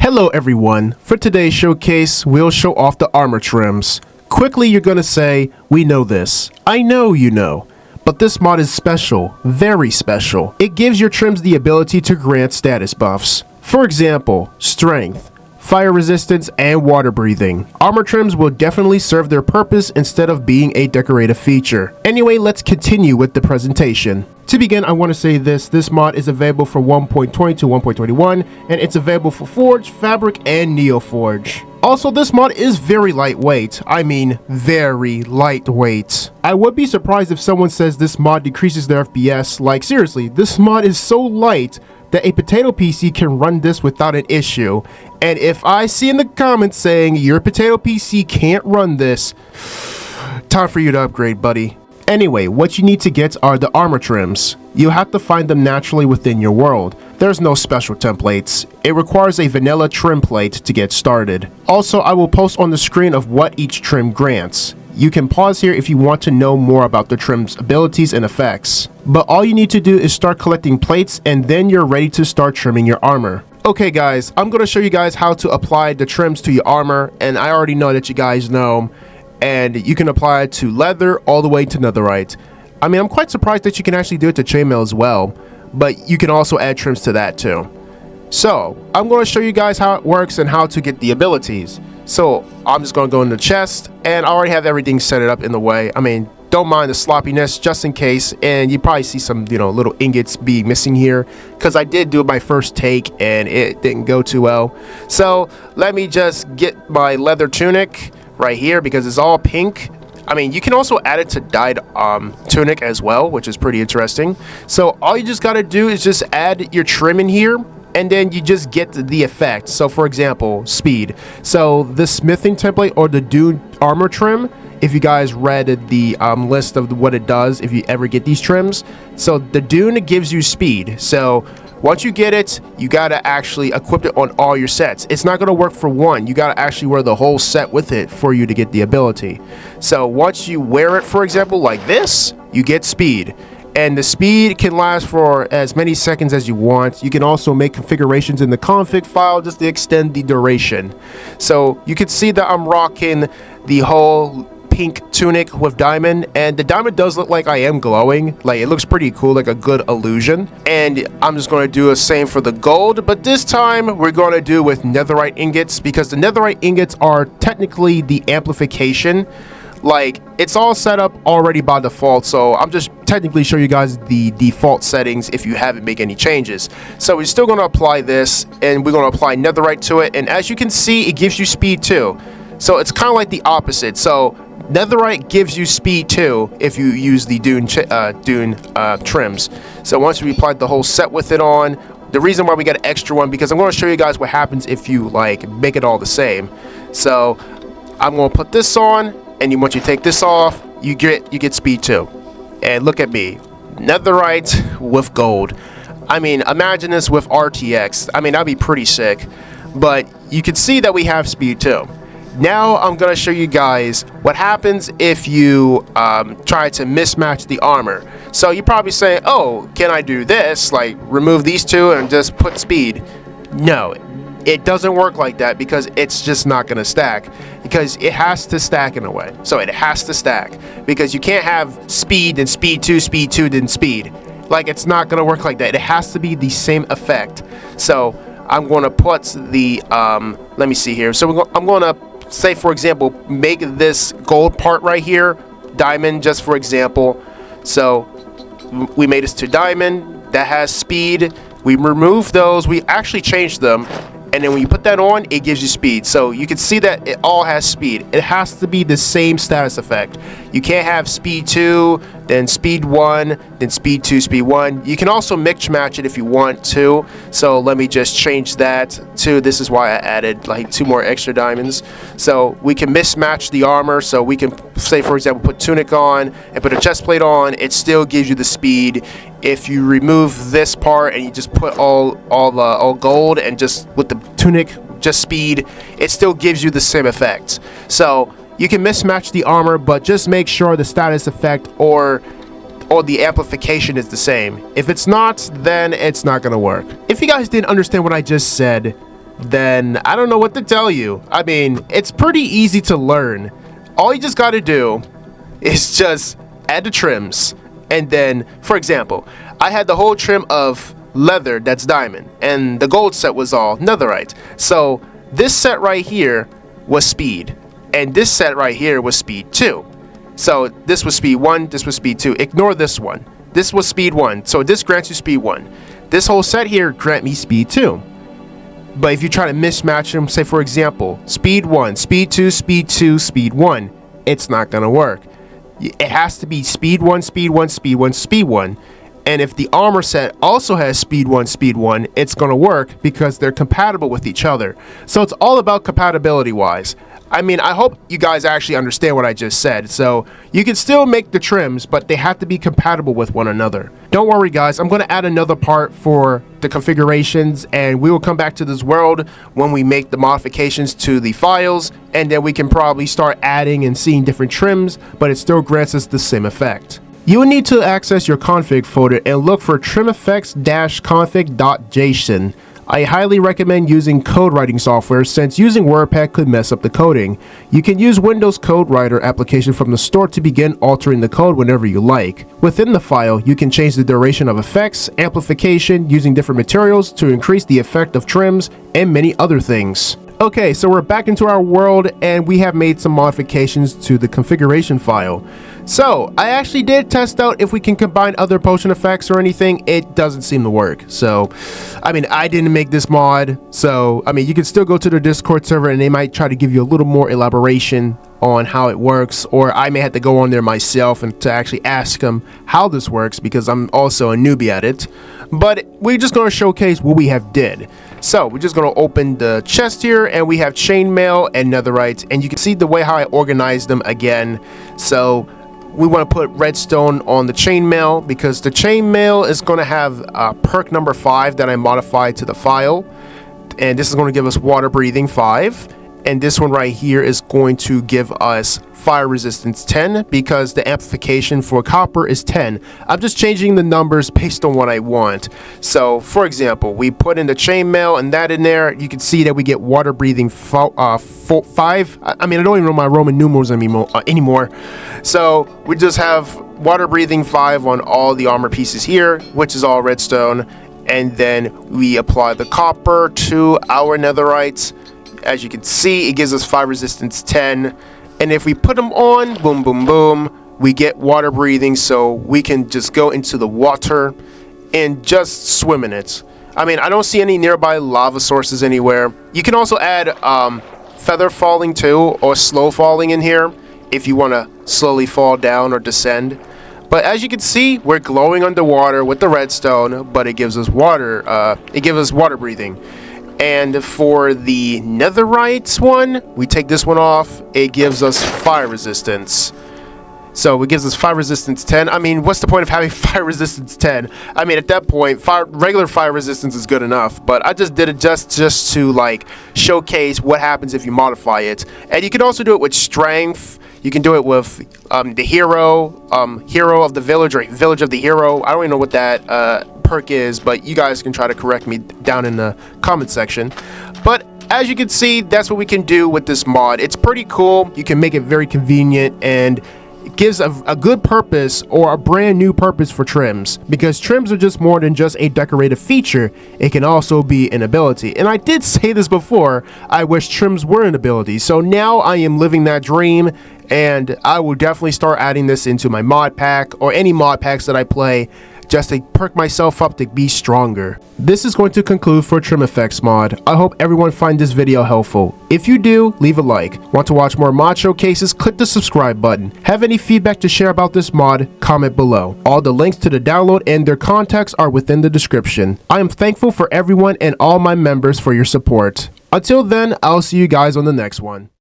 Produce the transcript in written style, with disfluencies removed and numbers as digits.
Hello everyone, for today's showcase, we'll show off the armor trims. Quickly you're gonna say, we know this. I know you know. But this mod is special, very special. It gives your trims the ability to grant status buffs. For example, strength, fire resistance, and water breathing. Armor trims will definitely serve their purpose instead of being a decorative feature. Anyway, let's continue with the presentation. To begin, I want to say this mod is available for 1.20 to 1.21, and it's available for Forge, Fabric, and NeoForge. Also, this mod is very lightweight. I mean, very lightweight. I would be surprised if someone says this mod decreases their FPS. Like, seriously, this mod is so light that a potato PC can run this without an issue. And if I see in the comments saying your potato PC can't run this, time for you to upgrade, buddy. Anyway, what you need to get are the armor trims. You have to find them naturally within your world. There's no special templates. It requires a vanilla trim plate to get started. Also, I will post on the screen of what each trim grants. You can pause here if you want to know more about the trim's abilities and effects. But all you need to do is start collecting plates and then you're ready to start trimming your armor. Okay guys, I'm going to show you guys how to apply the trims to your armor, and I already know that you guys know. And you can apply it to leather all the way to netherite. I mean, I'm quite surprised that you can actually do it to chainmail as well, but you can also add trims to that too. So I'm going to show you guys how it works and how to get the abilities. So I'm just going to go in the chest, and I already have everything set it up in the way. I mean, don't mind the sloppiness just in case, and you probably see some, little ingots being missing here because I did do my first take and it didn't go too well. So let me just get my leather tunic right here because it's all pink. I mean, you can also add it to dyed tunic as well, which is pretty interesting. So all you just got to do is just add your trim in here, and then you just get the effect. So for example, speed. So the smithing template or the Dune armor trim, if you guys read the list of what it does if you ever get these trims, so the Dune gives you speed. So once you get it, you gotta actually equip it on all your sets. It's not gonna work for one. You gotta actually wear the whole set with it for you to get the ability. So once you wear it, for example, like this, you get speed. And the speed can last for as many seconds as you want. You can also make configurations in the config file just to extend the duration. So you can see that I'm rocking the whole pink tunic with diamond, and the diamond does look like I am glowing. Like, it looks pretty cool, like a good illusion. And I'm just going to do the same for the gold, but this time we're going to do with netherite ingots, because the netherite ingots are technically the amplification. Like, it's all set up already by default, so I'm just technically showing you guys the default settings if you haven't made any changes. So we're still going to apply this, and we're going to apply netherite to it, and as you can see, it gives you speed too. So it's kind of like the opposite. So netherite gives you speed too if you use the Dune trims. So once we applied the whole set with it on, the reason why we got an extra one, because I'm going to show you guys what happens if you like make it all the same. So I'm going to put this on, and once you take this off, you get speed too. And look at me, netherite with gold. I mean, imagine this with RTX. I mean, that'd be pretty sick. But you can see that we have speed too. Now I'm going to show you guys what happens if you try to mismatch the armor. So you're probably saying, oh, can I do this? Like, remove these two and just put speed. No, it doesn't work like that, because it's just not going to stack. Because it has to stack in a way. So it has to stack. Because you can't have speed, then speed 2, then speed. Like, it's not going to work like that. It has to be the same effect. So I'm going to put the, let me see here. So I'm going to say, for example, make this gold part right here diamond, just for example. So we made this to diamond that has speed. We remove those, we actually changed them, and then when you put that on, it gives you speed. So you can see that it all has speed. It has to be the same status effect. You can't have speed 2, then speed 1, then speed 2, speed 1. You can also mix match it if you want to. So let me just change that to, this is why I added like 2 more extra diamonds. So we can mismatch the armor. So we can say, for example, put tunic on and put a chest plate on. It still gives you the speed. If you remove this part and you just put all gold and just with the tunic just speed, it still gives you the same effect. So you can mismatch the armor, but just make sure the status effect or the amplification is the same. If it's not, then it's not gonna work. If you guys didn't understand what I just said, then I don't know what to tell you. I mean, it's pretty easy to learn. All you just got to do is just add the trims. And then, for example, I had the whole trim of leather that's diamond, and the gold set was all netherite. So this set right here was speed, and this set right here was speed 2. So this was speed 1, this was speed 2. Ignore this one. This was speed 1, so this grants you speed 1. This whole set here grant me speed 2. But if you try to mismatch them, say for example, speed 1, speed 2, speed 2, speed 1, it's not gonna work. It has to be speed 1, speed 1, speed 1, speed 1. And if the armor set also has speed 1, speed 1, it's going to work because they're compatible with each other. So it's all about compatibility wise. I mean, I hope you guys actually understand what I just said. So you can still make the trims, but they have to be compatible with one another. Don't worry guys, I'm going to add another part for the configurations, and we will come back to this world when we make the modifications to the files, and then we can probably start adding and seeing different trims, but it still grants us the same effect. You will need to access your config folder and look for trimeffects-config.json. I highly recommend using code writing software since using WordPad could mess up the coding. You can use Windows Code Writer application from the store to begin altering the code whenever you like. Within the file, you can change the duration of effects, amplification, using different materials to increase the effect of trims, and many other things. Okay, so we're back into our world and we have made some modifications to the configuration file. So, I actually did test out if we can combine other potion effects or anything. It doesn't seem to work. So, I mean, I didn't make this mod. So, I mean, you can still go to the Discord server and they might try to give you a little more elaboration on how it works. Or I may have to go on there myself and to actually ask them how this works because I'm also a newbie at it. But we're just going to showcase what we have did. So we're just going to open the chest here and we have chainmail and netherite, and you can see the way how I organized them again. So we want to put redstone on the chainmail because the chainmail is going to have perk number 5 that I modified to the file, and this is going to give us water breathing 5, and this one right here is going to give us fire resistance 10 because the amplification for copper is 10. I'm just changing the numbers based on what I want. So for example, we put in the chainmail and that in there, you can see that we get water breathing 5. I mean, I don't even know my Roman numerals anymore. So we just have water breathing 5 on all the armor pieces here, which is all redstone, and then we apply the copper to our netherites. As you can see, it gives us fire resistance 10. And if we put them on, boom, boom, boom, we get water breathing, so we can just go into the water and just swim in it. I mean, I don't see any nearby lava sources anywhere. You can also add feather falling too, or slow falling in here, if you want to slowly fall down or descend. But as you can see, we're glowing underwater with the redstone, but it gives us water. It gives us water breathing. And for the netherite one, we take this one off. It gives us fire resistance. So it gives us fire resistance 10. I mean, what's the point of having fire resistance 10? I mean, at that point, regular fire resistance is good enough. But I just did it just to like showcase what happens if you modify it. And you can also do it with strength. You can do it with the hero of the village, or village of the hero. I don't even know what that perk is, but you guys can try to correct me down in the comment section. But as you can see, that's what we can do with this mod. It's pretty cool. You can make it very convenient, and it gives a good purpose, or a brand new purpose for trims, because trims are just more than just a decorative feature. It can also be an ability, and I did say this before, I wish trims were an ability. So now I am living that dream, and I will definitely start adding this into my mod pack or any mod packs that I play, just to perk myself up to be stronger. This is going to conclude for Trim Effects mod. I hope everyone find this video helpful. If you do, leave a like. Want to watch more mod showcases? Click the subscribe button. Have any feedback to share about this mod? Comment below. All the links to the download and their contacts are within the description. I am thankful for everyone and all my members for your support. Until then, I'll see you guys on the next one.